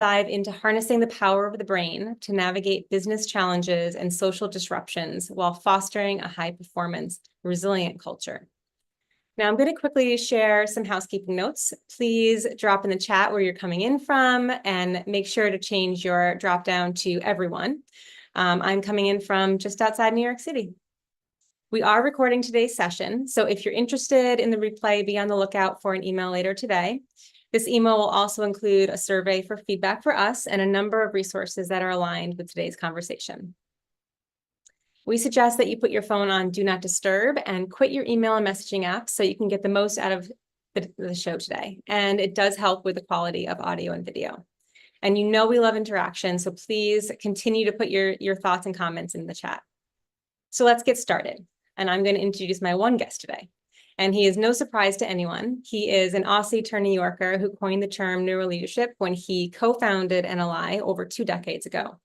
dive into harnessing the power of the brain to navigate business challenges and social disruptions while fostering a high-performance, resilient culture. Now, I'm going to quickly share some housekeeping notes. Please drop in the chat where you're coming in from and make sure to change your drop down to everyone. I'm coming in from just outside New York City. We are recording today's session, so if you're interested in the replay, be on the lookout for an email later today. This email will also include a survey for feedback for us and a number of resources that are aligned with today's conversation. We suggest that you put your phone on Do Not Disturb and quit your email and messaging apps so you can get the most out of the show today. And it does help with the quality of audio and video. And you know we love interaction, so please continue to put your thoughts and comments in the chat. So let's get started. And I'm going to introduce my one guest today. And he is no surprise to anyone. He is an Aussie-turned New Yorker who coined the term neuroleadership when he co-founded NLI over 2 decades ago.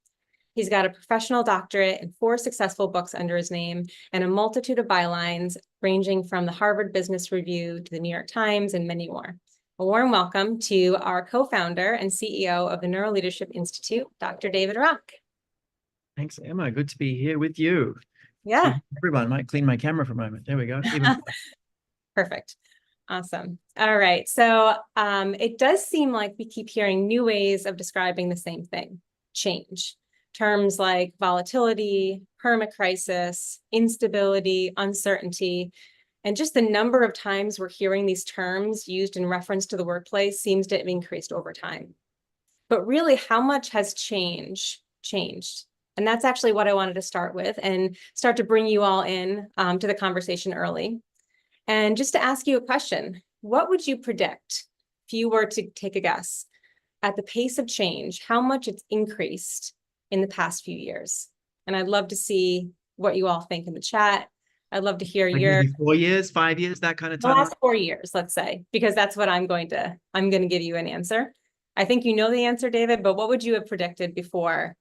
He's got a professional doctorate and 4 successful books under his name and a multitude of bylines ranging from the Harvard Business Review to the New York Times and many more. A warm welcome to our co-founder and CEO of the Neuroleadership Institute, Dr. David Rock. Thanks, Emma. Good to be here with you. Yeah. Everyone might clean my camera for a moment. There we go. Perfect. Awesome. All right. So it does seem like we keep hearing new ways of describing the same thing, change. Terms like volatility, permacrisis, instability, uncertainty, and just the number of times we're hearing these terms used in reference to the workplace seems to have increased over time. But really, how much has changed? And that's actually what I wanted to start with and start to bring you all in to the conversation early. And just to ask you a question, what would you predict if you were to take a guess at the pace of change, how much it's increased in the past few years? And I'd love to see what you all think in the chat. I'd love to hear your 4 years, 5 years, that kind of the time. last 4 years, let's say, because that's what I'm going to give you an answer. I think you know the answer, David, but what would you have predicted before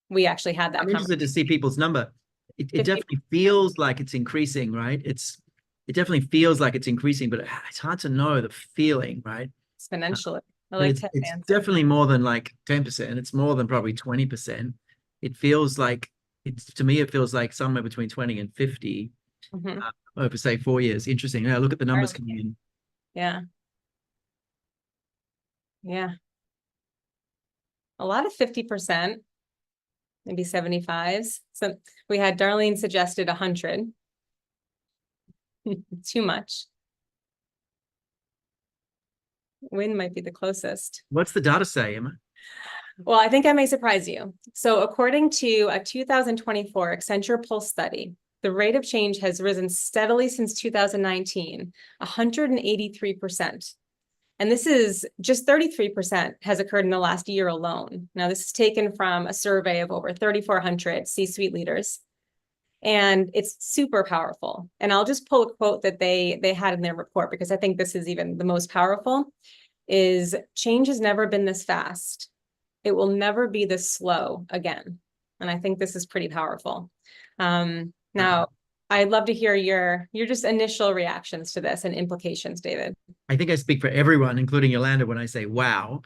we actually had that? I'm interested to see people's number. It definitely feels like it's increasing, right? It definitely feels like it's increasing, but it's hard to know the feeling, right? Exponentially. I like it's definitely more than like 10%. It's more than probably 20%. It feels like to me, it feels like somewhere between 20 and 50 over, say, 4 years. Interesting. Now look at the numbers coming in. Yeah. Yeah. A lot of 50%, maybe 75s. So we had Darlene suggested 100. Too much. Win might be the closest. What's the data say, Emma? Well, I think I may surprise you. So according to a 2024 Accenture Pulse study, the rate of change has risen steadily since 2019, 183%. And this is just 33% has occurred in the last year alone. Now, this is taken from a survey of over 3,400 C-suite leaders. And it's super powerful. And I'll just pull a quote that they had in their report, because I think this is even the most powerful, is change has never been this fast. It will never be this slow again. And I think this is pretty powerful. Now, I'd love to hear your just initial reactions to this and implications, David. I think I speak for everyone, including Yolanda, when I say, wow.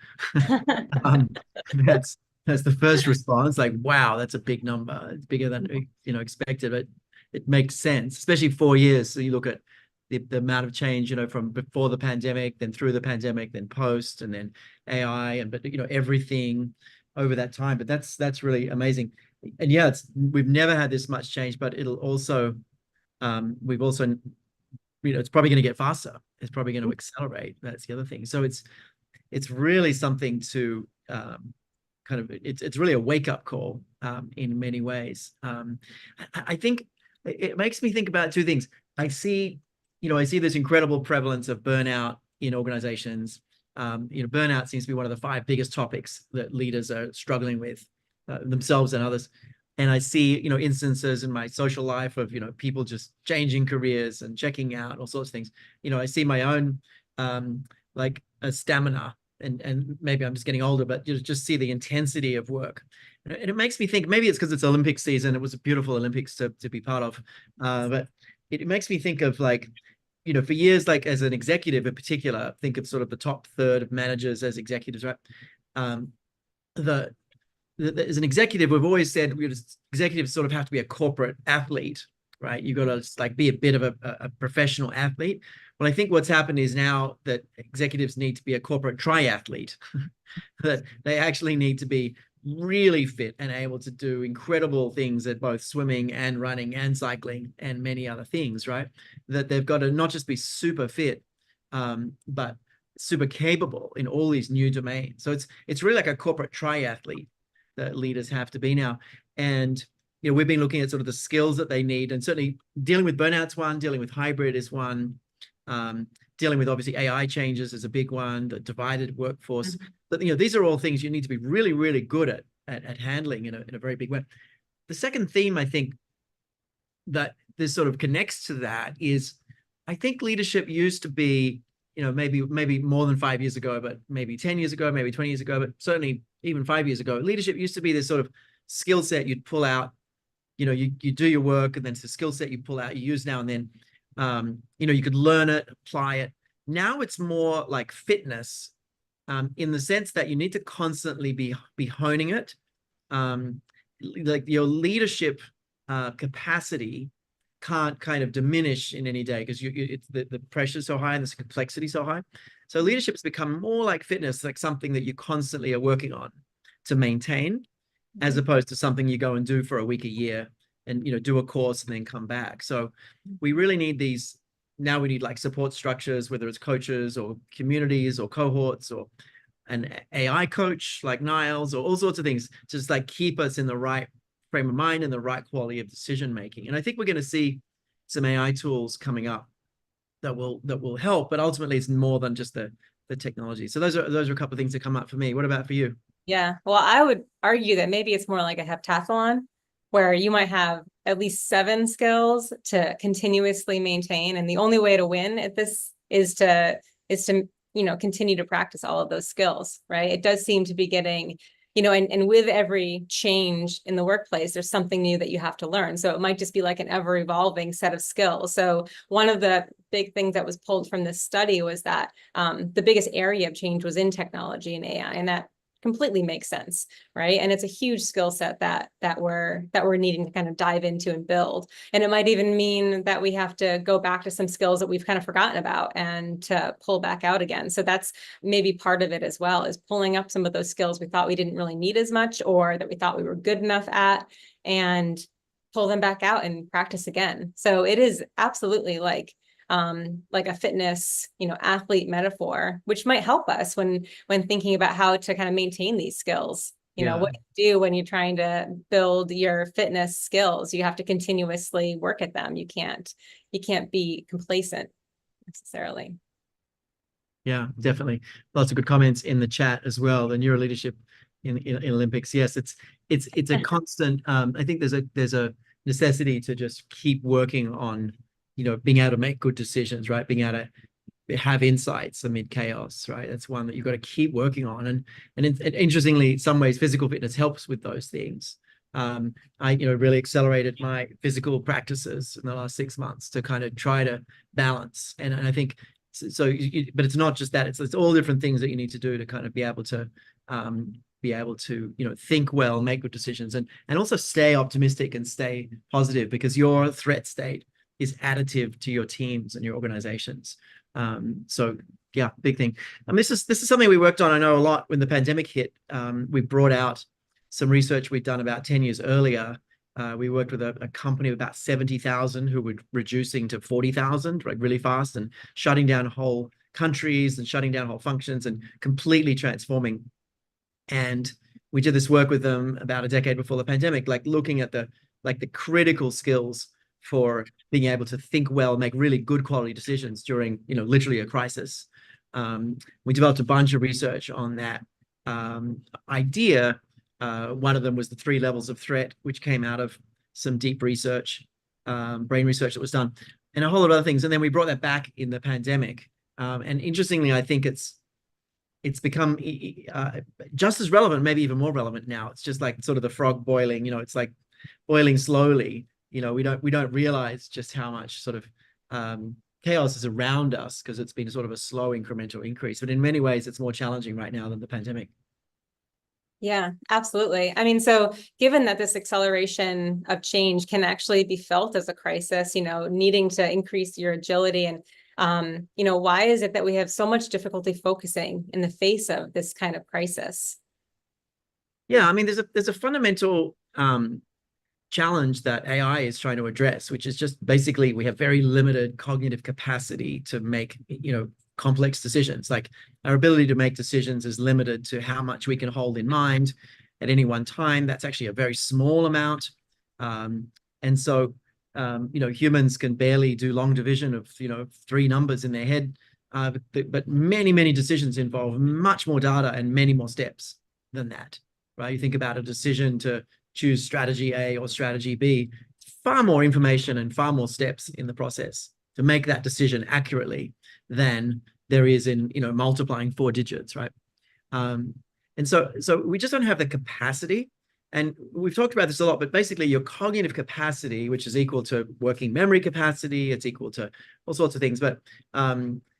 That's the first response, like, wow, that's a big number. It's bigger than expected, but it makes sense, especially 4 years. So you look at the amount of change, from before the pandemic, then through the pandemic, then post, and then AI, but everything over that time. But that's really amazing. And yeah, we've never had this much change, but it'll also we've also it's probably going to get faster. It's probably going to accelerate. That's the other thing. So it's really something to it's really a wake-up call in many ways. I think it makes me think about 2 things. I see this incredible prevalence of burnout in organizations. Burnout seems to be one of the 5 biggest topics that leaders are struggling with themselves and others. And I see, instances in my social life of, people just changing careers and checking out, all sorts of things. I see my own like a stamina, and maybe I'm just getting older, but you just see the intensity of work. And it makes me think, maybe it's because it's Olympic season. It was a beautiful Olympics to be part of. But it makes me think of, like, for years, like as an executive in particular, think of sort of the top third of managers as executives, right? the as an executive, we've always said executives sort of have to be a corporate athlete, right? You've got to like be a bit of a professional athlete. Well, I think what's happened is now that executives need to be a corporate triathlete, that they actually need to be really fit and able to do incredible things at both swimming and running and cycling and many other things, right? That they've got to not just be super fit, but super capable in all these new domains. So it's really like a corporate triathlete that leaders have to be now. And we've been looking at sort of the skills that they need, and certainly dealing with burnout's one, dealing with hybrid is one, dealing with obviously AI changes is a big one, the divided workforce. But these are all things you need to be really, really good at handling in a very big way. The second theme I think that this sort of connects to that is, I think leadership used to be, maybe more than 5 years ago, but maybe 10 years ago, maybe 20 years ago, but certainly even 5 years ago, leadership used to be this sort of skill set you'd pull out. You do your work, and then it's a skill set you pull out, you use now and then. You could learn it, apply it. Now it's more like fitness, in the sense that you need to constantly be honing it. Like your leadership capacity can't kind of diminish in any day, because it's the pressure's so high and the complexity so high. So leadership has become more like fitness, like something that you constantly are working on to maintain, as opposed to something you go and do for a week, a year, and do a course and then come back. So we really need these. Now we need like support structures, whether it's coaches or communities or cohorts or an AI coach like Niles, or all sorts of things, just like keep us in the right frame of mind and the right quality of decision making. And I think we're going to see some AI tools coming up that will help, but ultimately it's more than just the technology. So those are a couple of things that come up for me. What about for you? Yeah, well, I would argue that maybe it's more like a heptathlon, where you might have at least 7 skills to continuously maintain, and the only way to win at this is to continue to practice all of those skills, right? It does seem to be getting, and with every change in the workplace, there's something new that you have to learn. So it might just be like an ever evolving set of skills. So one of the big things that was pulled from this study was that the biggest area of change was in technology and AI, and that completely makes sense, right? And it's a huge skill set that we're needing to kind of dive into and build. And it might even mean that we have to go back to some skills that we've kind of forgotten about and to pull back out again. So that's maybe part of it as well, is pulling up some of those skills we thought we didn't really need as much, or that we thought we were good enough at, and pull them back out and practice again. So it is absolutely like a fitness, athlete metaphor, which might help us when thinking about how to kind of maintain these skills. What you do when you're trying to build your fitness skills, you have to continuously work at them. You can't be complacent necessarily. Yeah, definitely. Lots of good comments in the chat as well. The neuro leadership in Olympics. Yes, it's a constant. I think there's a necessity to just keep working on being able to make good decisions, right? Being able to have insights amid chaos, right? That's one that you've got to keep working on. And interestingly, in some ways, physical fitness helps with those things. I really accelerated my physical practices in the last 6 months to kind of try to balance. And I think so. But it's not just that; it's all different things that you need to do to kind of be able to think well, make good decisions, and also stay optimistic and stay positive, because your threat state is additive to your teams and your organizations. So yeah, big thing. And this is something we worked on, I know, a lot when the pandemic hit. We brought out some research we'd done about 10 years earlier. We worked with a company of about 70,000 who were reducing to 40,000, like really fast, and shutting down whole countries and shutting down whole functions and completely transforming. And we did this work with them about a decade before the pandemic, like looking at the critical skills for being able to think well, make really good quality decisions during, literally a crisis. We developed a bunch of research on that idea. One of them was the 3 levels of threat, which came out of some deep research, brain research that was done, and a whole lot of other things. And then we brought that back in the pandemic. And interestingly, I think it's become just as relevant, maybe even more relevant now. It's just like sort of the frog boiling, it's like boiling slowly. We don't realize just how much sort of chaos is around us, because it's been sort of a slow incremental increase. But in many ways, it's more challenging right now than the pandemic. Yeah, absolutely. I mean, so given that this acceleration of change can actually be felt as a crisis, needing to increase your agility and, why is it that we have so much difficulty focusing in the face of this kind of crisis? Yeah, I mean, there's a fundamental challenge that AI is trying to address, which is just basically we have very limited cognitive capacity to make, complex decisions. Like our ability to make decisions is limited to how much we can hold in mind at any one time. That's actually a very small amount. And so, humans can barely do long division of, three numbers in their head. But many, many decisions involve much more data and many more steps than that, right? You think about a decision to choose strategy A or strategy B, far more information and far more steps in the process to make that decision accurately than there is in, multiplying 4 digits, right? And so we just don't have the capacity. And we've talked about this a lot, but basically your cognitive capacity, which is equal to working memory capacity, it's equal to all sorts of things. But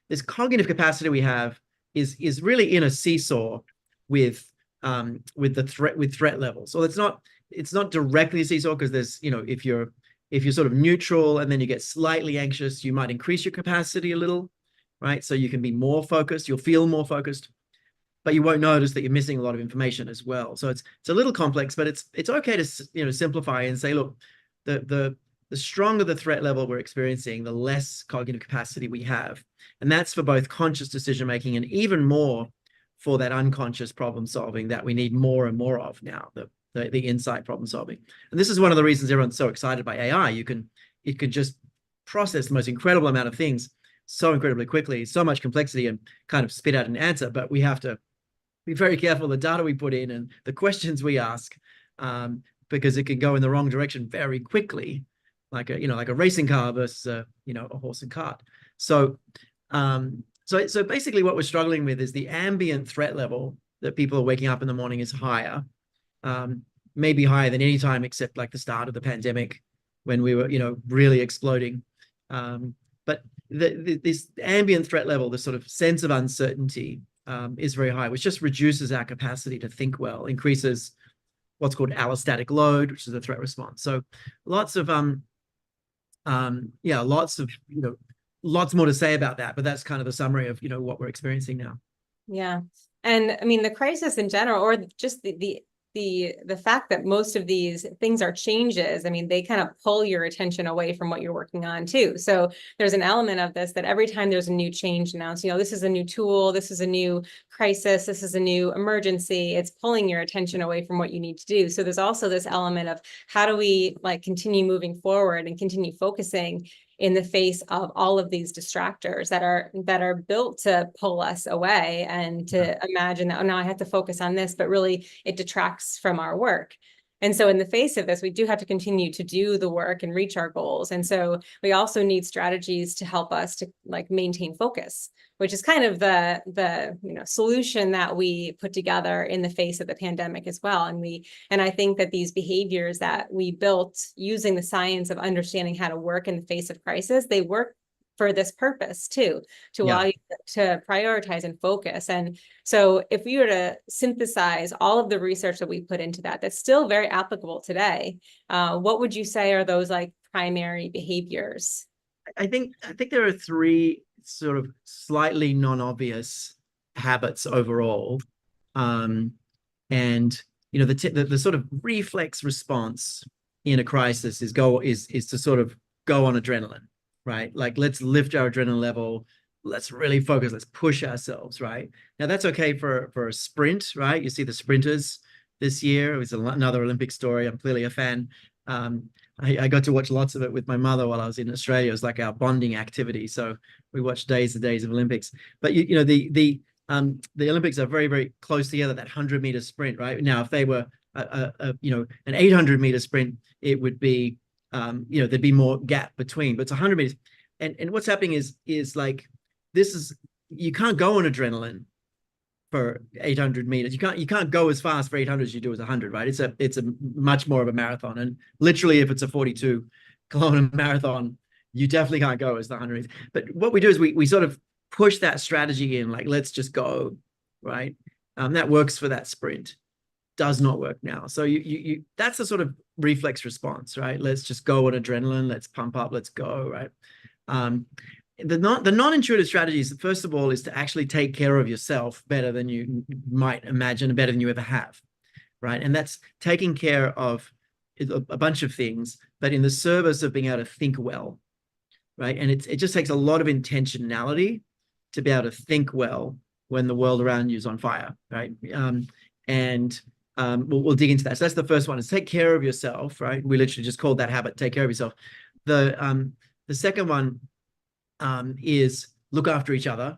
this cognitive capacity we have is really in a seesaw with threat level. So it's not directly a seesaw because there's, if you're sort of neutral and then you get slightly anxious, you might increase your capacity a little, right? So you can be more focused, you'll feel more focused, but you won't notice that you're missing a lot of information as well. So it's a little complex, but it's okay to simplify and say, look, the stronger the threat level we're experiencing, the less cognitive capacity we have. And that's for both conscious decision making and even more for that unconscious problem solving that we need more and more of now, the insight problem solving. And this is one of the reasons everyone's so excited by AI. It could just process the most incredible amount of things so incredibly quickly, so much complexity, and kind of spit out an answer. But we have to be very careful the data we put in and the questions we ask, because it can go in the wrong direction very quickly, like a racing car versus a horse and cart. So basically what we're struggling with is the ambient threat level that people are waking up in the morning is higher, maybe higher than any time except like the start of the pandemic when we were, really exploding. But this ambient threat level, the sort of sense of uncertainty, is very high, which just reduces our capacity to think well, increases what's called allostatic load, which is a threat response. So lots more to say about that, but that's kind of the summary of, what we're experiencing now. Yeah. And I mean, the crisis in general, or just the fact that most of these things are changes, I mean, they kind of pull your attention away from what you're working on too. So there's an element of this that every time there's a new change announced, this is a new tool, this is a new crisis, this is a new emergency, it's pulling your attention away from what you need to do. So there's also this element of how do we continue moving forward and continue focusing in the face of all of these distractors that are built to pull us away and to imagine that, oh, now I have to focus on this, but really it detracts from our work. And so in the face of this, we do have to continue to do the work and reach our goals. And so we also need strategies to help us to maintain focus, which is kind of the solution that we put together in the face of the pandemic as well. And I think that these behaviors that we built using the science of understanding how to work in the face of crisis, they work for this purpose too, to allow you to prioritize and focus. And so if we were to synthesize all of the research that we put into that, that's still very applicable today, what would you say are those primary behaviors? I think there are 3 sort of slightly non-obvious habits overall. And the sort of reflex response in a crisis is to sort of go on adrenaline, right? Like, let's lift our adrenaline level, let's really focus, let's push ourselves, right? Now that's okay for a sprint, right? You see the sprinters this year. It was another Olympic story. I'm clearly a fan. I got to watch lots of it with my mother while I was in Australia. It was like our bonding activity. So we watched days and days of Olympics. But the Olympics are very, very close together, that 100-meter sprint, right? Now, if they were an 800-meter sprint, it would be there'd be more gap between, but it's 100 meters. And what's happening is like, you can't go on adrenaline for 800 meters. You can't go as fast for 800 as you do as 100, right? It's a much more of a marathon. And literally, if it's a 42-kilometer marathon, you definitely can't go as the 100 meters. But what we do is we sort of push that strategy in, like, let's just go, right? That works for that sprint. does not work now. So that's the sort of reflex response, right? Let's just go on adrenaline, let's pump up, let's go, right? The non-intuitive strategies, first of all, is to actually take care of yourself better than you might imagine, better than you ever have, right? And that's taking care of a bunch of things, but in the service of being able to think well, right? And it just takes a lot of intentionality to be able to think well when the world around you is on fire, right? We'll dig into that. So that's the first one, is take care of yourself, right? We literally just called that habit, take care of yourself. The second one is look after each other,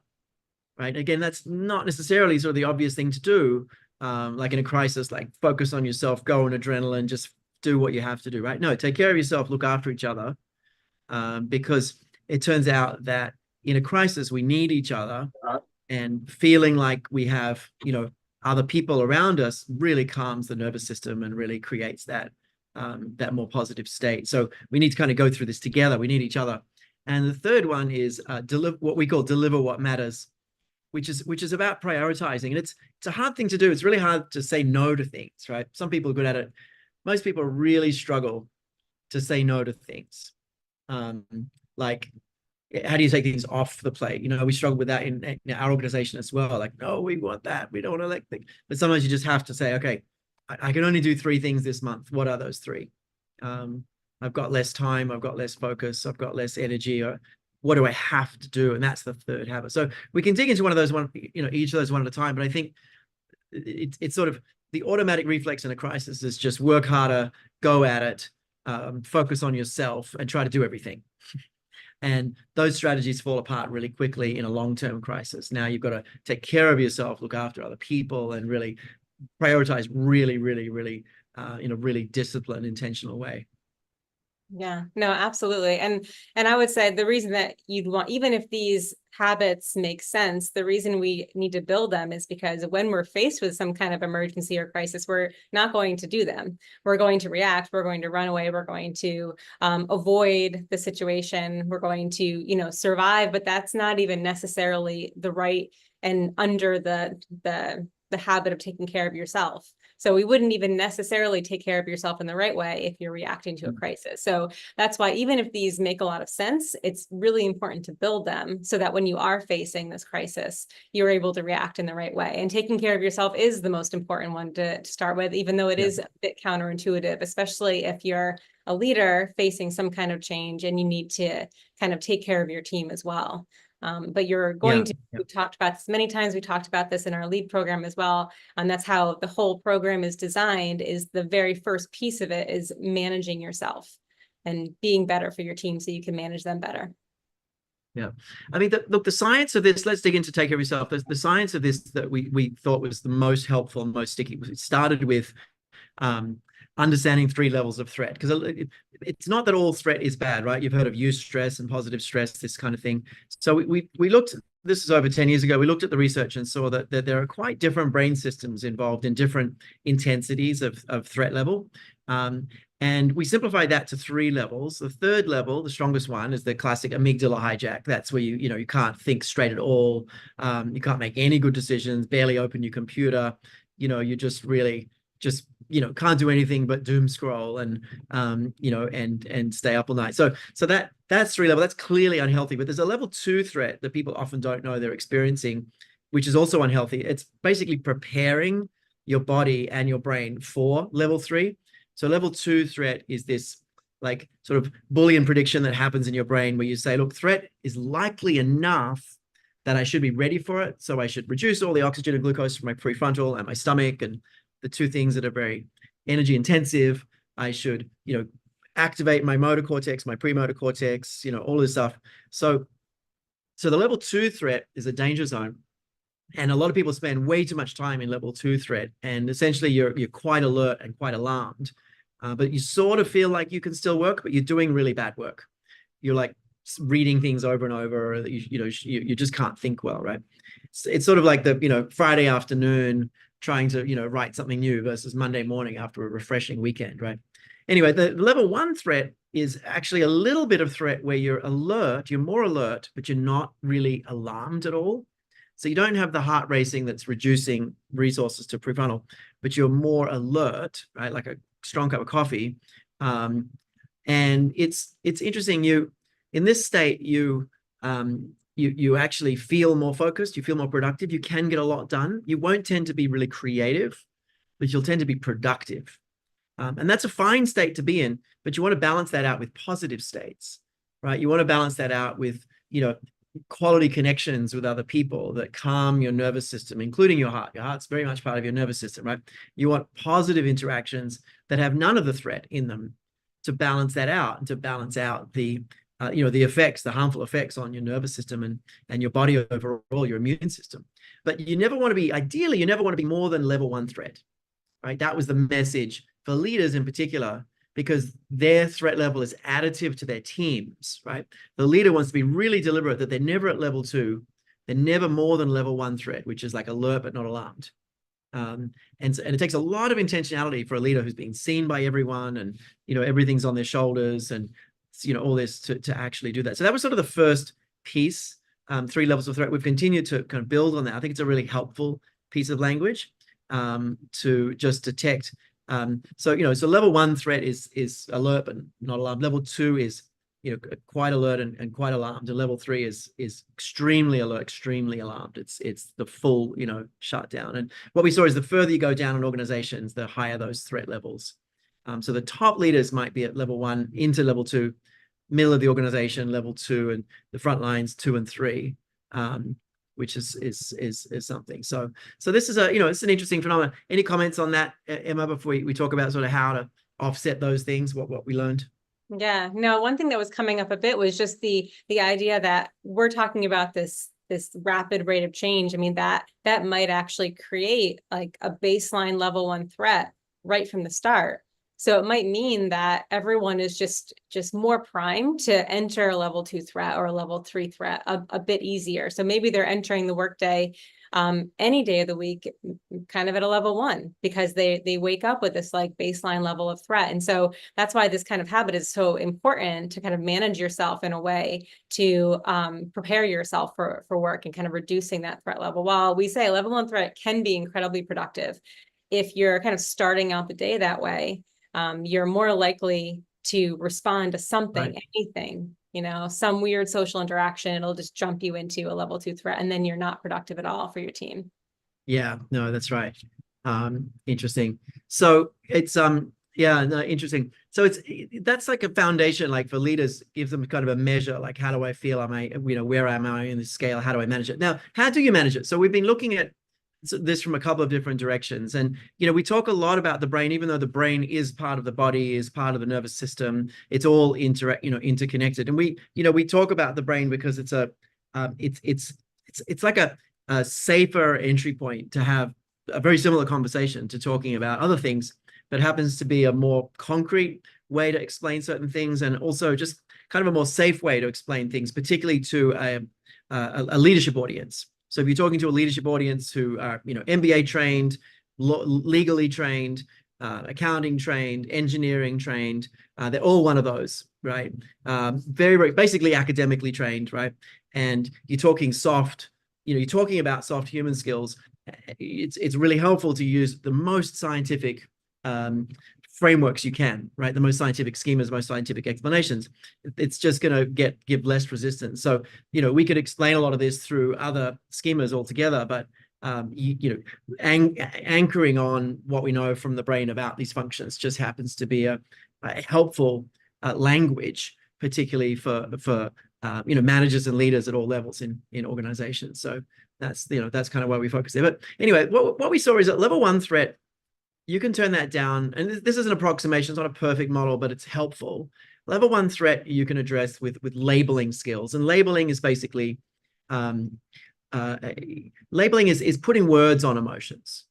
right? Again, that's not necessarily sort of the obvious thing to do, like in a crisis, like focus on yourself, go on adrenaline, just do what you have to do, right? No, take care of yourself, look after each other, because it turns out that in a crisis, we need each other, and feeling like we have, other people around us really calms the nervous system and really creates that more positive state. So we need to kind of go through this together. We need each other. And the third one is what we call deliver what matters, which is about prioritizing. And it's a hard thing to do. It's really hard to say no to things, right? Some people are good at it. Most people really struggle to say no to things. Like, how do you take things off the plate? We struggle with that in our organization as well. Like, no, we want that. We don't want to like things. But sometimes you just have to say, okay, I can only do 3 things this month. What are those 3? I've got less time. I've got less focus. I've got less energy. Or what do I have to do? And that's the third habit. So we can dig into one of those each of those one at a time. But I think it's sort of the automatic reflex in a crisis is just work harder, go at it, focus on yourself, and try to do everything. And those strategies fall apart really quickly in a long-term crisis. Now you've got to take care of yourself, look after other people, and really prioritize really, really, really in a really disciplined, intentional way. Yeah, no, absolutely. And I would say the reason that you'd want, even if these habits make sense, the reason we need to build them is because when we're faced with some kind of emergency or crisis, we're not going to do them. We're going to react. We're going to run away. We're going to avoid the situation. We're going to, survive. But that's not even necessarily the right and under the habit of taking care of yourself. So we wouldn't even necessarily take care of yourself in the right way if you're reacting to a crisis. So that's why even if these make a lot of sense, it's really important to build them so that when you are facing this crisis, you're able to react in the right way. And taking care of yourself is the most important one to start with, even though it is a bit counterintuitive, especially if you're a leader facing some kind of change and you need to kind of take care of your team as well. But you're going to, we've talked about this many times. We talked about this in our lead program as well. And that's how the whole program is designed, is the very first piece of it is managing yourself and being better for your team so you can manage them better. Yeah. I mean, look, the science of this, let's dig into take care of yourself. The science of this that we thought was the most helpful and most sticky. It started with understanding 3 levels of threat, because it's not that all threat is bad, right? You've heard of eustress and positive stress, this kind of thing. So we looked, this is over 10 years ago, we looked at the research and saw that there are quite different brain systems involved in different intensities of threat level. And we simplified that to 3 levels. The third level, the strongest one, is the classic amygdala hijack. That's where you can't think straight at all. You can't make any good decisions, barely open your computer. You just really can't do anything but doom scroll and stay up all night. So that's 3 level. That's clearly unhealthy. But there's a level 2 threat that people often don't know they're experiencing, which is also unhealthy. It's basically preparing your body and your brain for level 3. So level 2 threat is this like sort of Boolean prediction that happens in your brain where you say, look, threat is likely enough that I should be ready for it. So I should reduce all the oxygen and glucose from my prefrontal and my stomach, and the 2 things that are very energy intensive. I should, activate my motor cortex, my premotor cortex, all this stuff. So the level 2 threat is a danger zone. And a lot of people spend way too much time in level 2 threat. And essentially you're quite alert and quite alarmed, but you sort of feel like you can still work, but you're doing really bad work. You're like reading things over and over, or you just can't think well, right? It's sort of like the, Friday afternoon trying to, write something new versus Monday morning after a refreshing weekend, right? Anyway, the level 1 threat is actually a little bit of threat where you're alert, you're more alert, but you're not really alarmed at all. So you don't have the heart racing that's reducing resources to prefrontal. but you're more alert, right? Like a strong cup of coffee. And it's interesting. In this state, you actually feel more focused, you feel more productive, you can get a lot done. You won't tend to be really creative, but you'll tend to be productive. And that's a fine state to be in, but you want to balance that out with positive states, right? You want to balance that out with, quality connections with other people that calm your nervous system, including your heart. Your heart's very much part of your nervous system, right? You want positive interactions that have none of the threat in them to balance that out and to balance out the effects, the harmful effects on your nervous system and your body overall, your immune system. But you never want to be, ideally, you never want to be more than level 1 threat, right? That was the message for leaders in particular, because their threat level is additive to their teams, right? The leader wants to be really deliberate that they're never at level 2. They're never more than level 1 threat, which is like alert but not alarmed. And it takes a lot of intentionality for a leader who's being seen by everyone, and everything's on their shoulders, and all this to actually do that. So that was sort of the first piece, 3 levels of threat. We've continued to kind of build on that. I think it's a really helpful piece of language to just detect. So level 1 threat is alert but not alarmed. Level 2 is quite alert and quite alarmed, and level 3 is extremely alert, extremely alarmed. It's the full shutdown. And what we saw is the further you go down in organizations, the higher those threat levels. So the top leaders might be at level 1 into level 2, middle of the organization level 2, and the front lines 2 and 3, which is something. So this is it's an interesting phenomenon. Any comments on that, Emma, before we talk about sort of how to offset those things, what we learned? Yeah, no, one thing that was coming up a bit was just the idea that we're talking about this rapid rate of change. I mean, that might actually create like a baseline level 1 threat right from the start. So it might mean that everyone is just more primed to enter a level 2 threat or a level 3 threat a bit easier. So maybe they're entering the workday any day of the week kind of at a level 1, because they wake up with this like baseline level of threat. And so that's why this kind of habit is so important, to kind of manage yourself in a way to prepare yourself for work and kind of reducing that threat level. While we say level 1 threat can be incredibly productive, if you're kind of starting out the day that way, you're more likely to respond to something, Right. anything, some weird social interaction. It'll just jump you into a level 2 threat, and then you're not productive at all for your team. Yeah, no, that's right. Interesting. So it's yeah, no, interesting. So that's like a foundation, like for leaders, gives them kind of a measure, like how do I feel? Am I, where am I in the scale? How do I manage it? Now, how do you manage it? So we've been looking at this from a couple of different directions. And, we talk a lot about the brain, even though the brain is part of the body, is part of the nervous system. It's all interconnected. And we talk about the brain because it's like a safer entry point to have a very similar conversation to talking about other things, but happens to be a more concrete way to explain certain things, and also just kind of a more safe way to explain things, particularly to a leadership audience. So if you're talking to a leadership audience who are, MBA trained, legally trained, accounting trained, engineering trained, they're all one of those, right? Very, very basically academically trained, right? And you're talking soft, you're talking about soft human skills. It's really helpful to use the most scientific frameworks you can, right? The most scientific schemas, most scientific explanations. It's just going to give less resistance. So, we could explain a lot of this through other schemas altogether, but anchoring on what we know from the brain about these functions just happens to be a helpful language, particularly for managers and leaders at all levels in organizations. So that's kind of why we focus there. But anyway, what we saw is that level 1 threat, you can turn that down, and this is an approximation, it's not a perfect model, but it's helpful. Level 1 threat you can address with labeling skills, and labeling is basically labeling is putting words on emotions,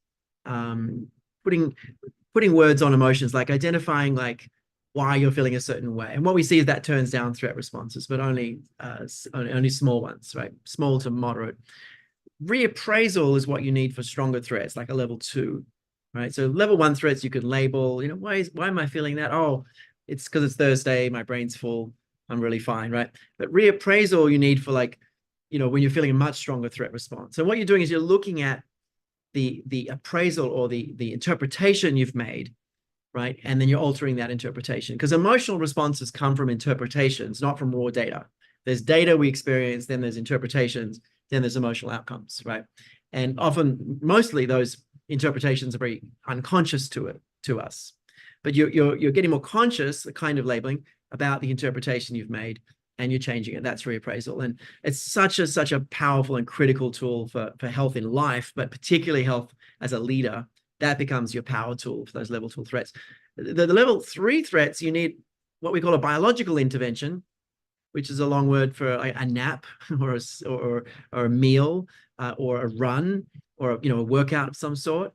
putting words on emotions, like identifying like why you're feeling a certain way. And what we see is that turns down threat responses, but only small ones, right? Small to moderate. Reappraisal is what you need for stronger threats, like a level 2. Right. So level 1 threats you could label, why am I feeling that? Oh, it's because it's Thursday, my brain's full, I'm really fine, right? But reappraisal you need for, like, when you're feeling a much stronger threat response. So what you're doing is you're looking at the appraisal or the interpretation you've made, right? And then you're altering that interpretation, because emotional responses come from interpretations, not from raw data. There's data we experience, then there's interpretations, then there's emotional outcomes, right? And often, mostly those interpretations are very unconscious to us. But you're getting more conscious, the kind of labeling, about the interpretation you've made, and you're changing it. That's reappraisal. And it's such a powerful and critical tool for health in life, but particularly health as a leader. That becomes your power tool for those level 2 threats. The level 3 threats, you need what we call a biological intervention, which is a long word for a nap or a meal or a run or a workout of some sort.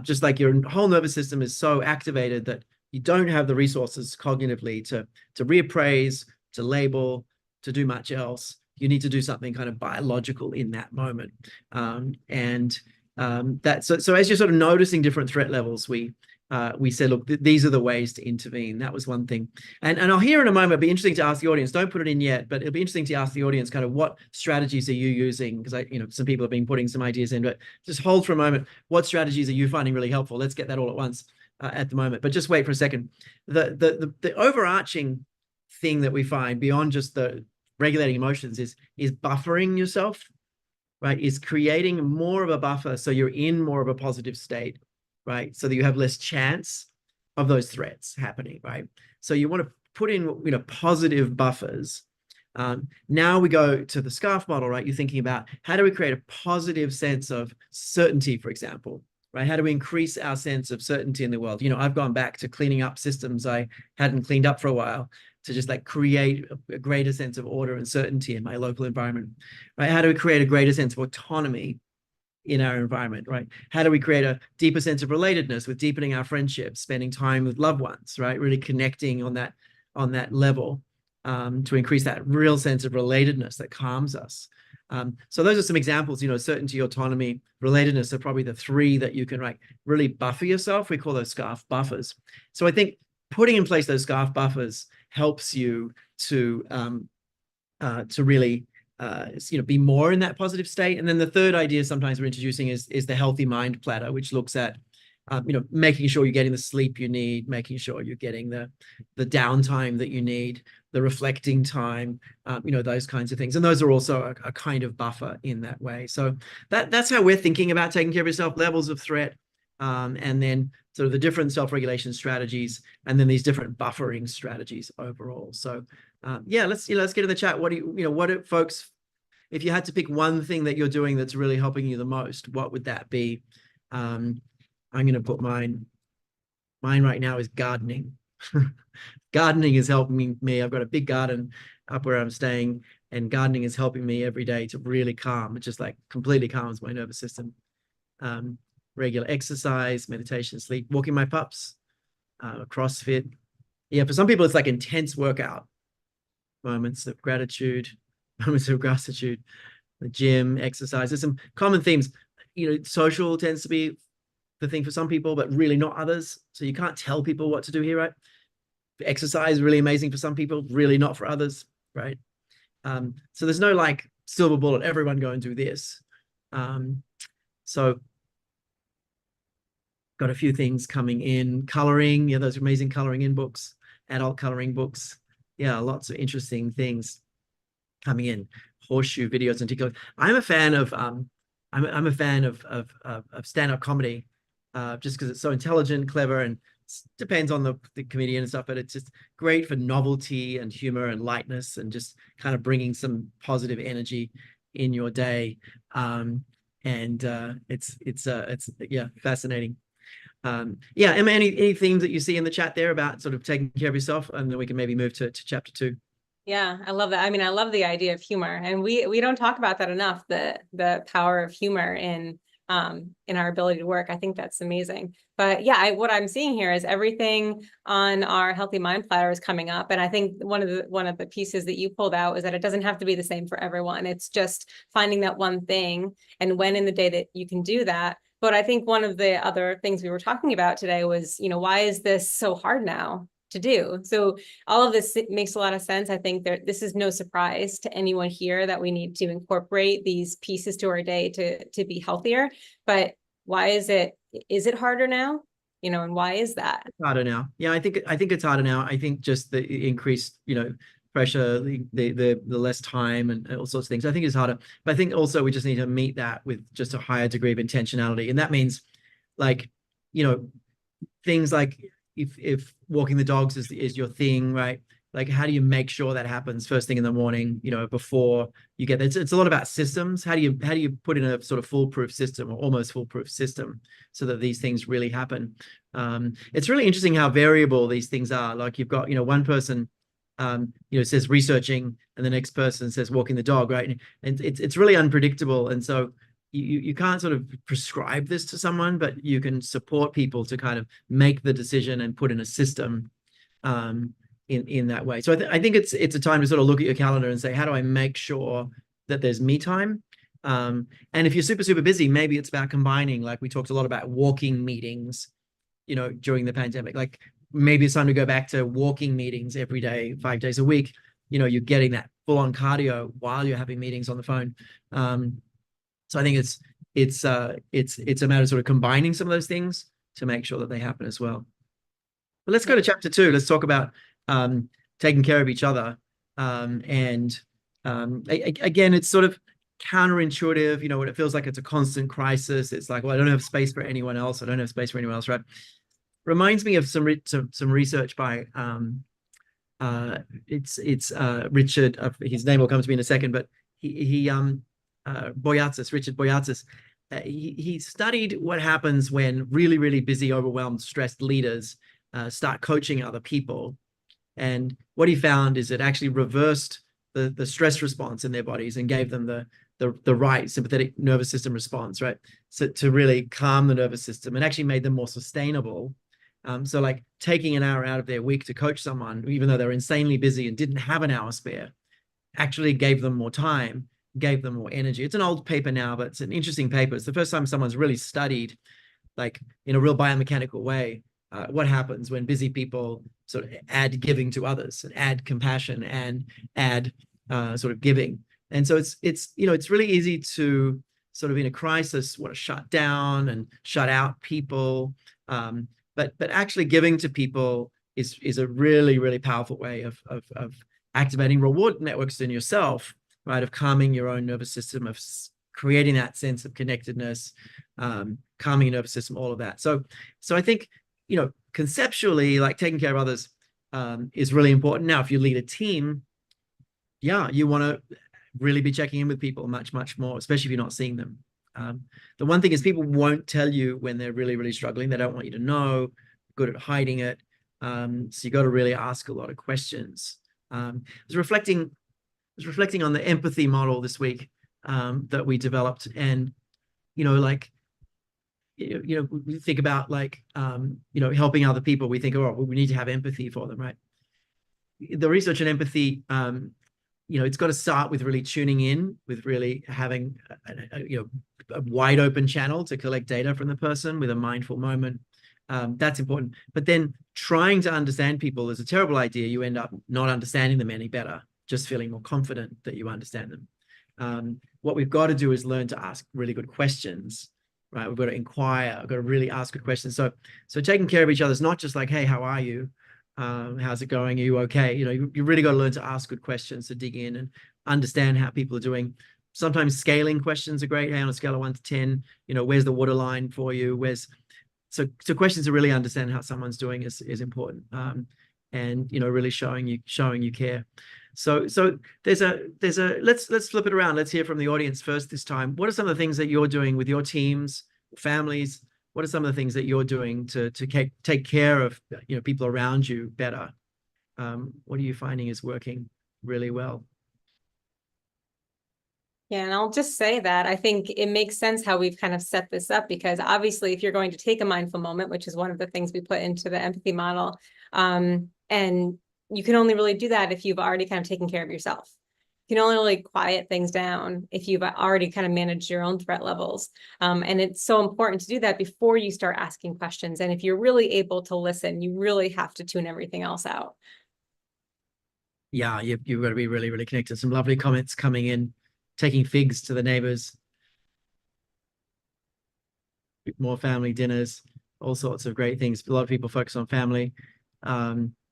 Just like your whole nervous system is so activated that you don't have the resources cognitively to reappraise, to label, to do much else. You need to do something kind of biological in that moment. So as you're sort of noticing different threat levels, we said, look, these are the ways to intervene. That was one thing. And I'll hear in a moment, it'll be interesting to ask the audience, don't put it in yet, but it'll be interesting to ask the audience kind of what strategies are you using? Because some people have been putting some ideas in, but just hold for a moment. What strategies are you finding really helpful? Let's get that all at once at the moment, but just wait for a second. The overarching thing that we find beyond just the regulating emotions is buffering yourself, right? Is creating more of a buffer so you're in more of a positive state, right? So that you have less chance of those threats happening, right? So you want to put in, positive buffers. Now we go to the SCARF model, right? You're thinking about how do we create a positive sense of certainty, for example, right? How do we increase our sense of certainty in the world? I've gone back to cleaning up systems I hadn't cleaned up for a while to just like create a greater sense of order and certainty in my local environment, right? How do we create a greater sense of autonomy in our environment, right? How do we create a deeper sense of relatedness with deepening our friendships, spending time with loved ones, right? Really connecting on that level to increase that real sense of relatedness that calms us. So those are some examples, certainty, autonomy, relatedness are probably the 3 that you can really buffer yourself. We call those SCARF buffers. So I think putting in place those SCARF buffers helps you to really be more in that positive state. And then the third idea sometimes we're introducing is the healthy mind platter, which looks at making sure you're getting the sleep you need, making sure you're getting the downtime that you need, the reflecting time, those kinds of things. And those are also a kind of buffer in that way. So that's how we're thinking about taking care of yourself, levels of threat, and then sort of the different self-regulation strategies, and then these different buffering strategies overall. So yeah, let's get in the chat. What do folks, if you had to pick one thing that you're doing that's really helping you the most, what would that be? I'm going to put mine right now is gardening. Gardening is helping me. I've got a big garden up where I'm staying, and gardening is helping me every day to really calm. It just like completely calms my nervous system. Regular exercise, meditation, sleep, walking my pups, CrossFit. Yeah, for some people, it's like intense workout, moments of gratitude, moments of gratitude, the gym, exercise. There's some common themes. Social tends to be the thing for some people, but really not others. So you can't tell people what to do here, right? Exercise is really amazing for some people, really not for others, right? So there's no like silver bullet, everyone go and do this. So got a few things coming in. Coloring, those amazing coloring in books, adult coloring books. Yeah, lots of interesting things coming in. Horseshoe videos in particular. I'm a fan of I'm a fan of stand-up comedy, just because it's so intelligent, clever, and depends on the comedian and stuff, but it's just great for novelty and humor and lightness and just kind of bringing some positive energy in your day. It's yeah, fascinating. Yeah, Emma, any themes that you see in the chat there about sort of taking care of yourself, and then we can maybe move to chapter 2. Yeah, I love that. I mean, I love the idea of humor, and we don't talk about that enough, the power of humor in our ability to work. I think that's amazing. But yeah, what I'm seeing here is everything on our healthy mind platter is coming up. And I think one of the pieces that you pulled out is that it doesn't have to be the same for everyone. It's just finding that one thing and when in the day that you can do that. But I think one of the other things we were talking about today was, why is this so hard now to do? So all of this makes a lot of sense. I think this is no surprise to anyone here that we need to incorporate these pieces to our day to be healthier. But Why is it harder now? You know, and why is that? Harder now. Yeah, I think it's harder now. I think just the increased, pressure, the less time and all sorts of things. I think it's harder. But I think also we just need to meet that with just a higher degree of intentionality. And that means like, things like if walking the dogs is your thing, right? Like how do you make sure that happens first thing in the morning, before you get there? It's a lot about systems. How do you put in a sort of foolproof system or almost foolproof system so that these things really happen? It's really interesting how variable these things are. Like you've got, one person says researching and the next person says walking the dog, right? And it's really unpredictable. And so you can't sort of prescribe this to someone, but you can support people to kind of make the decision and put in a system in that way. So I think it's a time to sort of look at your calendar and say, how do I make sure that there's me time? And if you're super, super busy, maybe it's about combining, like we talked a lot about walking meetings, during the pandemic. Like maybe it's time to go back to walking meetings every day, 5 days a week. You're getting that full-on cardio while you're having meetings on the phone. So I think it's a matter of sort of combining some of those things to make sure that they happen as well. But let's go to chapter 2. Let's talk about taking care of each other. Again, it's sort of counterintuitive, when it feels like it's a constant crisis. It's like, well, I don't have space for anyone else. I don't have space for anyone else, right? Reminds me of some research by it's Richard. His name will come to me in a second, but Richard Boyatzis. He studied what happens when really, really busy, overwhelmed, stressed leaders start coaching other people. And what he found is it actually reversed the stress response in their bodies and gave them the right sympathetic nervous system response, right? So to really calm the nervous system and actually made them more sustainable. So like taking an hour out of their week to coach someone, even though they're insanely busy and didn't have an hour spare, actually gave them more time, gave them more energy. It's an old paper now, but it's an interesting paper. It's the first time someone's really studied, like in a real biomechanical way, what happens when busy people sort of add giving to others and add compassion and add sort of giving. And so it's really easy to sort of in a crisis want to shut down and shut out people. But actually giving to people is a really, really powerful way of activating reward networks in yourself, right? Of calming your own nervous system, of creating that sense of connectedness, calming your nervous system, all of that. So I think, conceptually, like taking care of others is really important. Now, if you lead a team, yeah, you want to really be checking in with people much, much more, especially if you're not seeing them. The one thing is people won't tell you when they're really, really struggling. They don't want you to know, good at hiding it. So you got to really ask a lot of questions. I was reflecting on the empathy model this week that we developed. And, we think about like, helping other people. We think, oh, we need to have empathy for them, right? The research on empathy, it's got to start with really tuning in, with really having a wide open channel to collect data from the person with a mindful moment. That's important. But then trying to understand people is a terrible idea. You end up not understanding them any better, just feeling more confident that you understand them. What we've got to do is learn to ask really good questions, right? We've got to inquire. We've got to really ask good questions. So taking care of each other is not just like, hey, how are you? How's it going? Are you okay? You really got to learn to ask good questions, to dig in and understand how people are doing. Sometimes scaling questions are great. Hey, on a scale of 1 to 10, where's the waterline for you? So questions to really understand how someone's doing is important. And really showing you care. So there's a let's flip it around. Let's hear from the audience first this time. What are some of the things that you're doing with your teams, families? What are some of the things that you're doing to take care of people around you better? What are you finding is working really well? Yeah, and I'll just say that I think it makes sense how we've kind of set this up, because obviously if you're going to take a mindful moment, which is one of the things we put into the empathy model, and you can only really do that if you've already kind of taken care of yourself. You can only really quiet things down if you've already kind of managed your own threat levels. And it's so important to do that before you start asking questions. And if you're really able to listen, you really have to tune everything else out. Yeah, you've got to be really, really connected. Some lovely comments coming in. Taking figs to the neighbors. more family dinners, all sorts of great things. A lot of people focus on family,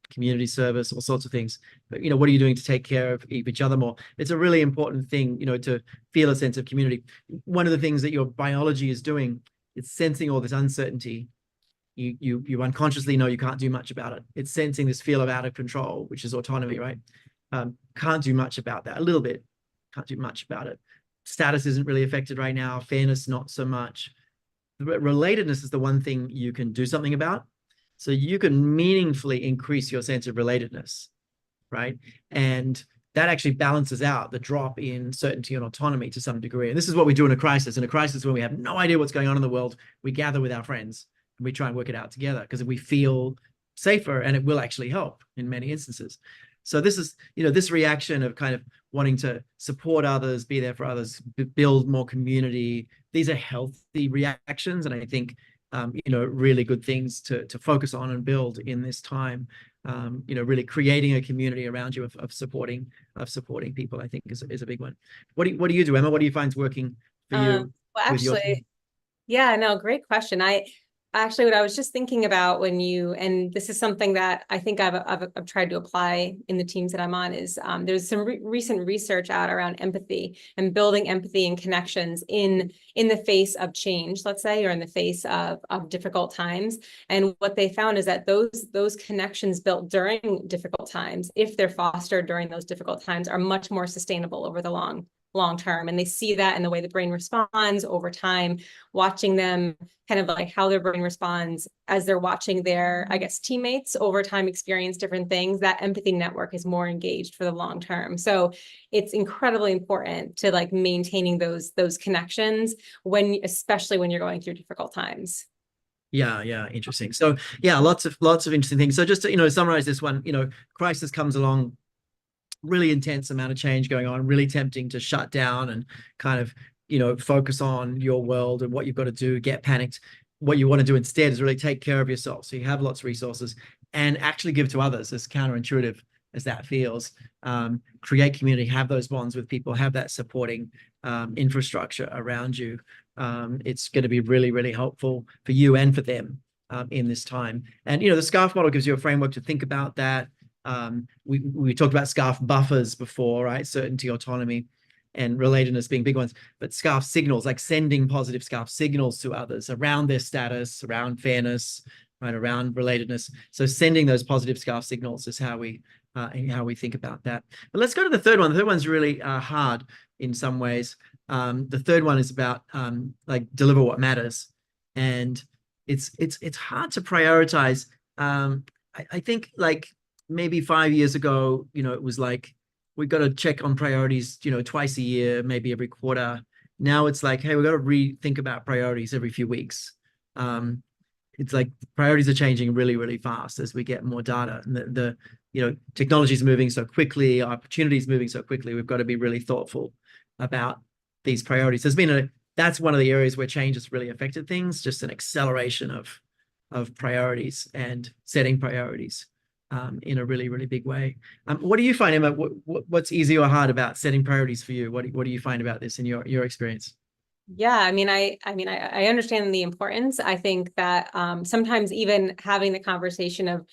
community service, all sorts of things. But, what are you doing to take care of each other more? It's a really important thing, to feel a sense of community. One of the things that your biology is doing, it's sensing all this uncertainty. You unconsciously know you can't do much about it. It's sensing this feel of out of control, which is autonomy, right? Can't do much about that. A little bit, can't do much about it. Status isn't really affected right now. Fairness, not so much. Relatedness is the one thing you can do something about. So you can meaningfully increase your sense of relatedness, right? And that actually balances out the drop in certainty and autonomy to some degree. And this is what we do in a crisis. In a crisis, when we have no idea what's going on in the world, we gather with our friends and we try and work it out together because we feel safer, and it will actually help in many instances. So this is, this reaction of kind of wanting to support others, be there for others, build more community. These are healthy reactions, and I think really good things to focus on and build in this time. Really creating a community around you of supporting people, I think is a big one. What do you do, Emma? What do you find is working for you? Well, with your actually, team? yeah, no, great question. Actually, what I was just thinking about and this is something that I think I've tried to apply in the teams that I'm on, is there's some recent research out around empathy and building empathy and connections in the face of change, let's say, or in the face of difficult times. And what they found is that those connections built during difficult times, if they're fostered during those difficult times, are much more sustainable over the long term. And they see that in the way the brain responds over time, watching them kind of like how their brain responds as they're watching their, I guess, teammates over time experience different things. That empathy network is more engaged for the long term. So it's incredibly important to like maintaining those connections especially when you're going through difficult times. Yeah, interesting. So yeah, lots of interesting things. So just to, summarize this one, crisis comes along, really intense amount of change going on, really tempting to shut down and kind of, focus on your world and what you've got to do, get panicked. What you want to do instead is really take care of yourself. So you have lots of resources and actually give to others, as counterintuitive as that feels. Create community, have those bonds with people, have that supporting infrastructure around you. It's going to be really, really helpful for you and for them in this time. And, the SCARF model gives you a framework to think about that. We talked about SCARF buffers before, right? Certainty, autonomy, and relatedness being big ones. But SCARF signals, like sending positive SCARF signals to others around their status, around fairness, right, around relatedness. So sending those positive SCARF signals is how we think about that. But let's go to the third one. The third one's really hard in some ways. The third one is about like deliver what matters, and it's hard to prioritize. I think like maybe 5 years ago, it was like, we've got to check on priorities, twice a year, maybe every quarter. Now it's like, hey, we've got to rethink about priorities every few weeks. It's like priorities are changing really, really fast as we get more data, and the technology is moving so quickly, opportunities moving so quickly. We've got to be really thoughtful about these priorities. That's one of the areas where change has really affected things, just an acceleration of priorities and setting priorities in a really, really big way. What do you find, Emma? What's easy or hard about setting priorities for you? What do you find about this in your experience? Yeah, I understand the importance. I think that sometimes even having the conversation of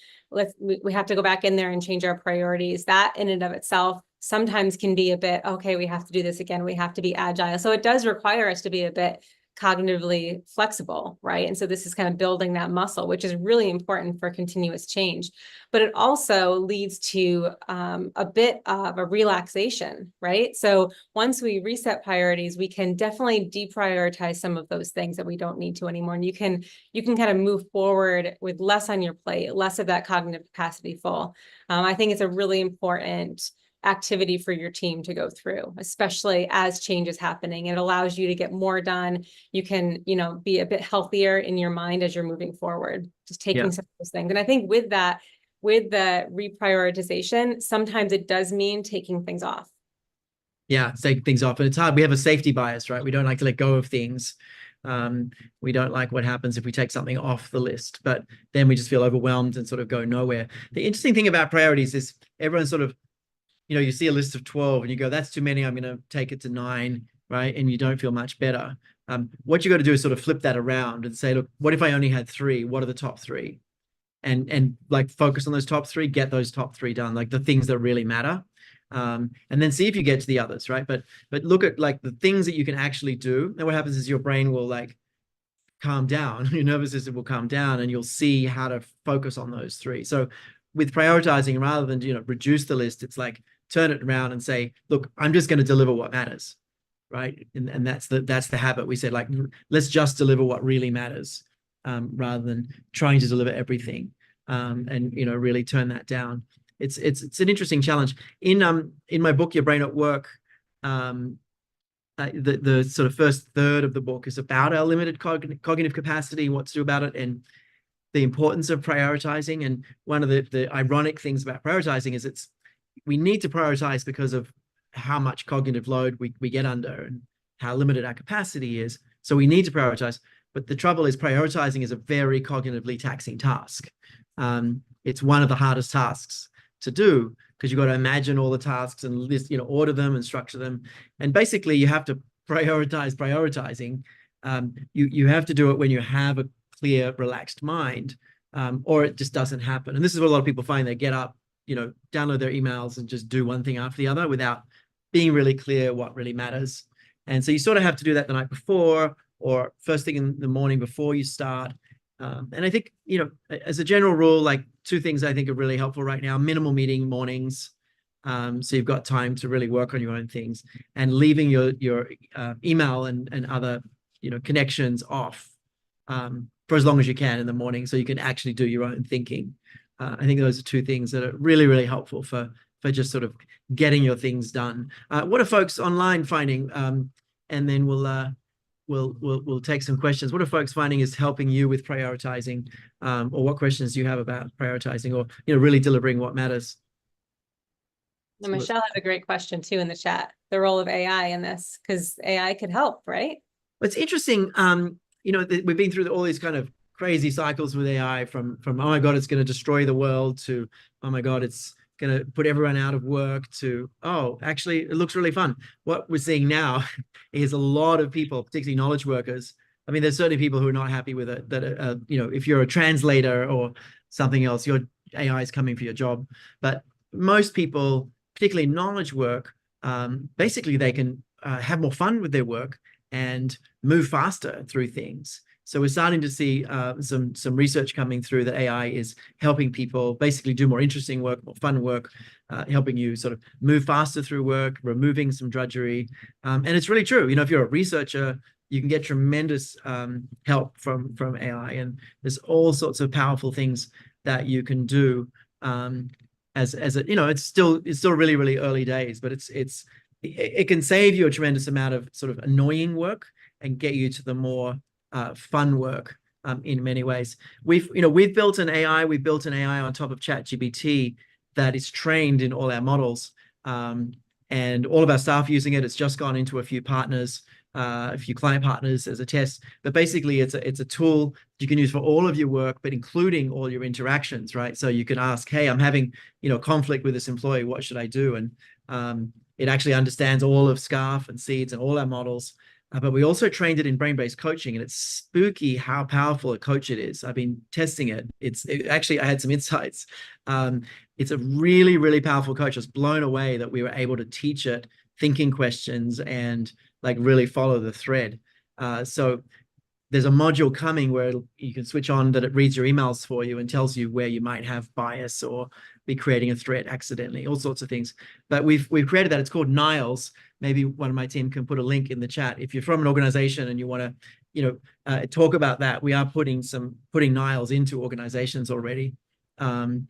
we have to go back in there and change our priorities, that in and of itself sometimes can be a bit, okay, we have to do this again. We have to be agile. So it does require us to be a bit cognitively flexible, right? And so this is kind of building that muscle, which is really important for continuous change. But it also leads to a bit of a relaxation, right? So once we reset priorities, we can definitely deprioritize some of those things that we don't need to anymore. And you can kind of move forward with less on your plate, less of that cognitive capacity full. I think it's a really important activity for your team to go through, especially as change is happening. It allows you to get more done. You can, be a bit healthier in your mind as you're moving forward, just taking some of those things. And I think with that, with the reprioritization, sometimes it does mean taking things off. Yeah, taking things off. And it's hard. We have a safety bias, right? We don't like to let go of things. We don't like what happens if we take something off the list, but then we just feel overwhelmed and sort of go nowhere. The interesting thing about priorities is everyone sort of, you see a list of 12 and you go, that's too many, I'm going to take it to 9, right? And you don't feel much better. What you got to do is sort of flip that around and say, look, what if I only had three? What are the top three? And like focus on those top three, get those top three done, like the things that really matter. And then see if you get to the others, right? But look at like the things that you can actually do. And what happens is your brain will like calm down, your nervous system will calm down, and you'll see how to focus on those three. So with prioritizing, rather than reduce the list, it's like turn it around and say, look, I'm just going to deliver what matters, right? And that's the habit. We said, like, let's just deliver what really matters, rather than trying to deliver everything, and really turn that down. It's an interesting challenge. In my book, Your Brain at Work, the sort of first third of the book is about our limited cognitive capacity, what to do about it, and the importance of prioritizing. And one of the ironic things about prioritizing is we need to prioritize because of how much cognitive load we get under and how limited our capacity is. So we need to prioritize. But the trouble is prioritizing is a very cognitively taxing task. It's one of the hardest tasks to do, because you've got to imagine all the tasks and list, order them and structure them. And basically you have to prioritize prioritizing. You have to do it when you have a clear, relaxed mind, or it just doesn't happen. And this is what a lot of people find. They get up, download their emails and just do one thing after the other without being really clear what really matters. And so you sort of have to do that the night before or first thing in the morning before you start. And I think, as a general rule, like two things I think are really helpful right now: minimal meeting mornings. So you've got time to really work on your own things, and leaving your email and other, connections off, for as long as you can in the morning, so you can actually do your own thinking. I think those are two things that are really, really helpful for just sort of getting your things done. What are folks online finding? And then we'll take some questions. What are folks finding is helping you with prioritizing, or what questions do you have about prioritizing, or really delivering what matters? And Michelle had a great question too in the chat, the role of AI in this, because AI could help, right? It's interesting. We've been through all these kind of crazy cycles with AI, from oh my God, it's going to destroy the world, to oh my God, it's going to put everyone out of work, to oh, actually it looks really fun. What we're seeing now is a lot of people, particularly knowledge workers. I mean, there's certainly people who are not happy with it, that if you're a translator or something else, your AI is coming for your job. But most people, particularly knowledge work, basically they can have more fun with their work and move faster through things. So we're starting to see some research coming through that AI is helping people basically do more interesting work, more fun work, helping you sort of move faster through work, removing some drudgery. And it's really true. If you're a researcher, you can get tremendous help from AI, and there's all sorts of powerful things that you can do. As it's still really, really early days, but it can save you a tremendous amount of sort of annoying work and get you to the more fun work in many ways. We've built an AI. We've built an AI on top of ChatGPT that is trained in all our models, and all of our staff using it. It's just gone into a few partners, a few client partners as a test. But basically, it's a tool you can use for all of your work, but including all your interactions, right? So you can ask, hey, I'm having conflict with this employee. What should I do? And it actually understands all of SCARF and SEEDS and all our models. But we also trained it in brain-based coaching, and it's spooky how powerful a coach it is. I've been testing it. Actually, I had some insights. It's a really, really powerful coach. I was blown away that we were able to teach it thinking questions and like really follow the thread. So there's a module coming where you can switch on that it reads your emails for you and tells you where you might have bias or be creating a threat accidentally, all sorts of things. But we've created that. It's called Niles. Maybe one of my team can put a link in the chat. If you're from an organization and you want to, talk about that, we are putting Niles into organizations already. And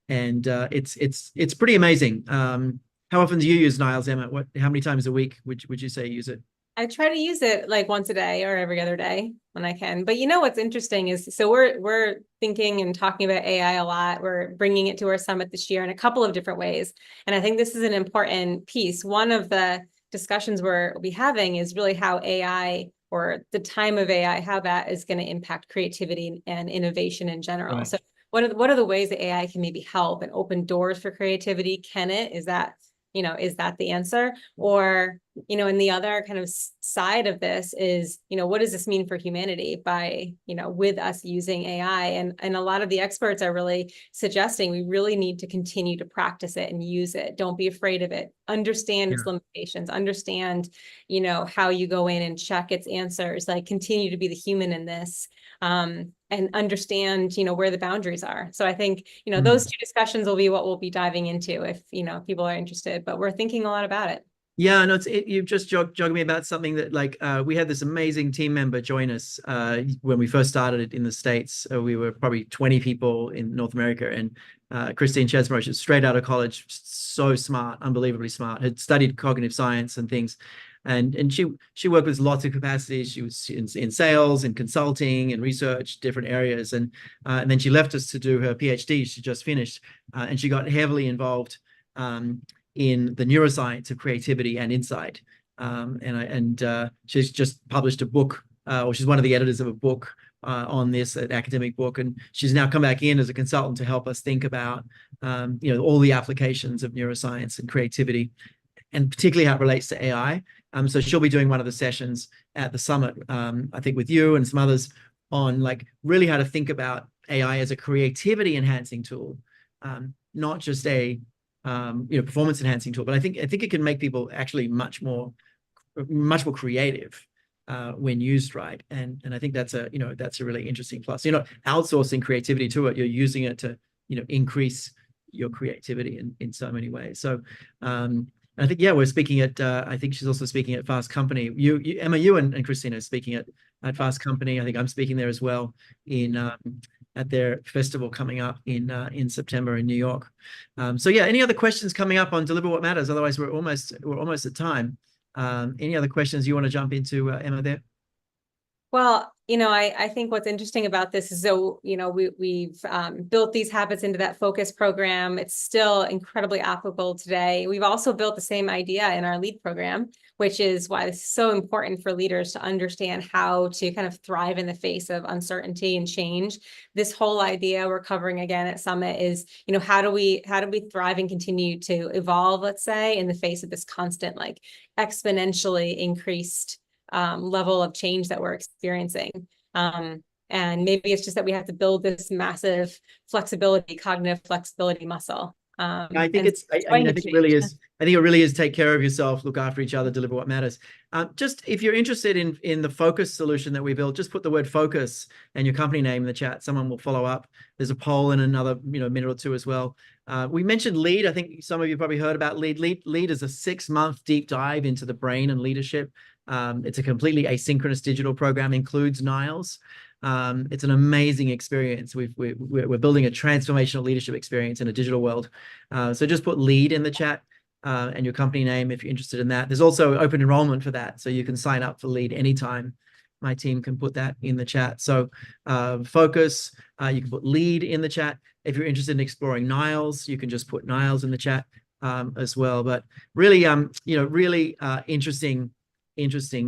it's pretty amazing. How often do you use Niles, Emma? How many times a week would you say you use it? I try to use it like once a day or every other day when I can. But what's interesting is, so we're thinking and talking about AI a lot. We're bringing it to our summit this year in a couple of different ways. And I think this is an important piece. One of the discussions we'll be having is really how AI, or the time of AI, how that is going to impact creativity and innovation in general. Right. So what are the ways that AI can maybe help and open doors for creativity? Can it? Is that the answer? Or And the other kind of side of this is, what does this mean for humanity by, with us using AI? And a lot of the experts are really suggesting we really need to continue to practice it and use it. Don't be afraid of it. Understand its limitations, understand, how you go in and check its answers, like continue to be the human in this. And understand, where the boundaries are. So I think, those two discussions will be what we'll be diving into if, people are interested, but we're thinking a lot about it. Yeah, no, you've just jogged me about something that we had this amazing team member join us when we first started it in the States. We were probably 20 people in North America, and Christine Chesmerish is straight out of college, so smart, unbelievably smart, had studied cognitive science and things. And she worked with lots of capacities. She was in sales and consulting and research, different areas. And then she left us to do her PhD. She just finished, and she got heavily involved in the neuroscience of creativity and insight. She's just published a book, or she's one of the editors of a book on this, an academic book. And she's now come back in as a consultant to help us think about, all the applications of neuroscience and creativity, and particularly how it relates to AI. So she'll be doing one of the sessions at the summit, I think with you and some others, on really how to think about AI as a creativity enhancing tool, not just a performance enhancing tool. But I think it can make people actually much more creative when used right. And I think that's a really interesting plus. You're not outsourcing creativity to it. You're using it to increase your creativity in so many ways. So I think we're speaking at I think she's also speaking at Fast Company. Emma, you and Christina are speaking at Fast Company. I think I'm speaking there as well at their festival coming up in September in New York. So any other questions coming up on Deliver What Matters? Otherwise, we're almost at time. Any other questions you want to jump into, Emma, there? Well, I think what's interesting about this is, so, we've built these habits into that focus program. It's still incredibly applicable today. We've also built the same idea in our LEAD program, which is why it's so important for leaders to understand how to kind of thrive in the face of uncertainty and change. This whole idea we're covering again at Summit is, how do we thrive and continue to evolve, let's say, in the face of this constant, exponentially increased level of change that we're experiencing. And maybe it's just that we have to build this massive cognitive flexibility muscle. I think it really is take care of yourself, look after each other, deliver what matters. Just if you're interested in the focus solution that we built, just put the word focus and your company name in the chat. Someone will follow up. There's a poll in another minute or two as well. We mentioned LEAD. I think some of you probably heard about LEAD. LEAD is a 6-month deep dive into the brain and leadership. It's a completely asynchronous digital program, includes Niles. It's an amazing experience. We're building a transformational leadership experience in a digital world. So just put LEAD in the chat and your company name if you're interested in that. There's also open enrollment for that, so you can sign up for LEAD anytime. My team can put that in the chat. So focus, you can put LEAD in the chat. If you're interested in exploring Niles, you can just put Niles in the chat as well. But really, really interesting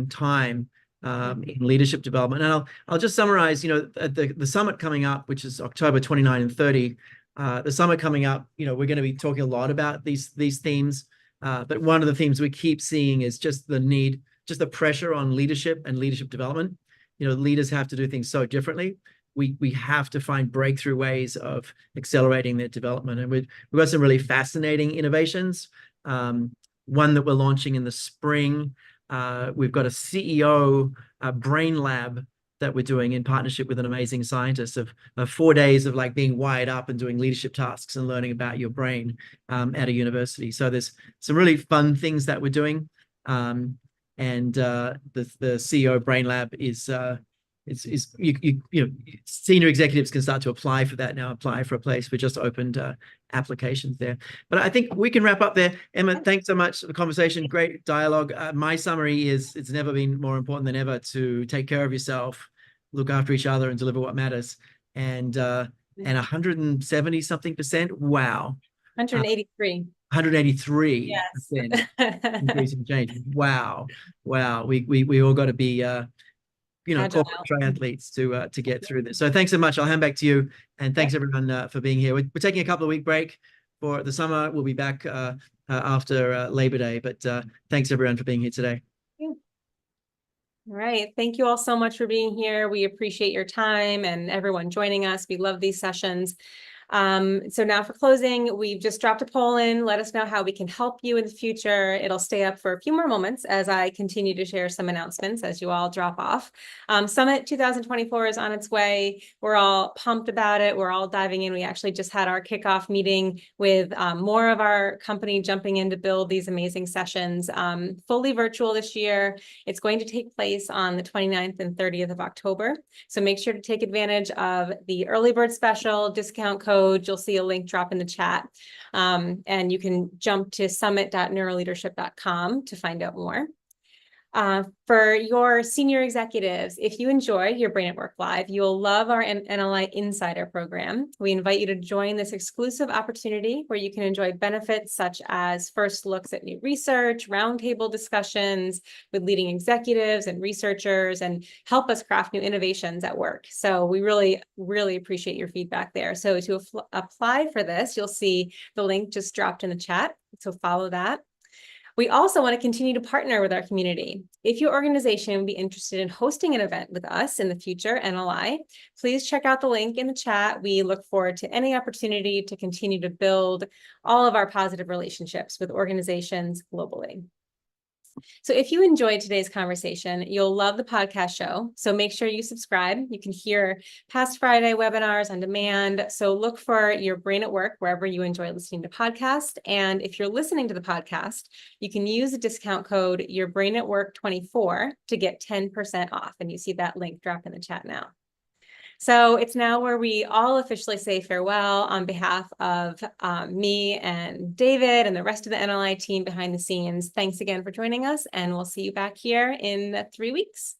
time in leadership development. And I'll just summarize, at the summit coming up, which is October 29 and 30, the summit coming up, we're going to be talking a lot about these themes. But one of the themes we keep seeing is just the pressure on leadership and leadership development. Leaders have to do things so differently. We have to find breakthrough ways of accelerating their development. And we've got some really fascinating innovations. One that we're launching in the spring. We've got a CEO brain lab that we're doing in partnership with an amazing scientist of 4 days of being wired up and doing leadership tasks and learning about your brain at a university. So there's some really fun things that we're doing. And the CEO brain lab is senior executives can start to apply for that now, apply for a place. We just opened applications there. But I think we can wrap up there. Emma, thanks so much for the conversation. Great dialogue. My summary is it's never been more important than ever to take care of yourself, look after each other, and deliver what matters. And 170 something percent. Wow. 183. 183% Yes. increase in change. Wow. We all got to be corporate triathletes to get through this. So thanks so much. I'll hand back to you, and thanks everyone for being here. We're taking a couple of week break for the summer. We'll be back after Labor Day. But thanks everyone for being here today. All right. Thank you all so much for being here. We appreciate your time and everyone joining us. We love these sessions. So now for closing, we've just dropped a poll in. Let us know how we can help you in the future. It'll stay up for a few more moments as I continue to share some announcements as you all drop off. Summit 2024 is on its way. We're all pumped about it. We're all diving in. We actually just had our kickoff meeting with more of our company jumping in to build these amazing sessions, fully virtual this year. It's going to take place on the 29th and 30th of October. So make sure to take advantage of the early bird special discount code. You'll see a link drop in the chat. And you can jump to summit.neuroleadership.com to find out more. For your senior executives, if you enjoy your Brain at Work Live, you'll love our NLI Insider program. We invite you to join this exclusive opportunity where you can enjoy benefits such as first looks at new research, roundtable discussions with leading executives and researchers, and help us craft new innovations at work. So we really, really appreciate your feedback there. So to apply for this, you'll see the link just dropped in the chat. So follow that. We also want to continue to partner with our community. If your organization would be interested in hosting an event with us in the future, NLI, please check out the link in the chat. We look forward to any opportunity to continue to build all of our positive relationships with organizations globally. So if you enjoyed today's conversation, you'll love the podcast show. So make sure you subscribe. You can hear past Friday webinars on demand. So look for your Brain at Work wherever you enjoy listening to podcasts. And if you're listening to the podcast, you can use the discount code Your Brain at Work 24 to get 10% off. And you see that link drop in the chat now. So it's now where we all officially say farewell on behalf of me and David and the rest of the NLI team behind the scenes. Thanks again for joining us, and we'll see you back here in 3 weeks.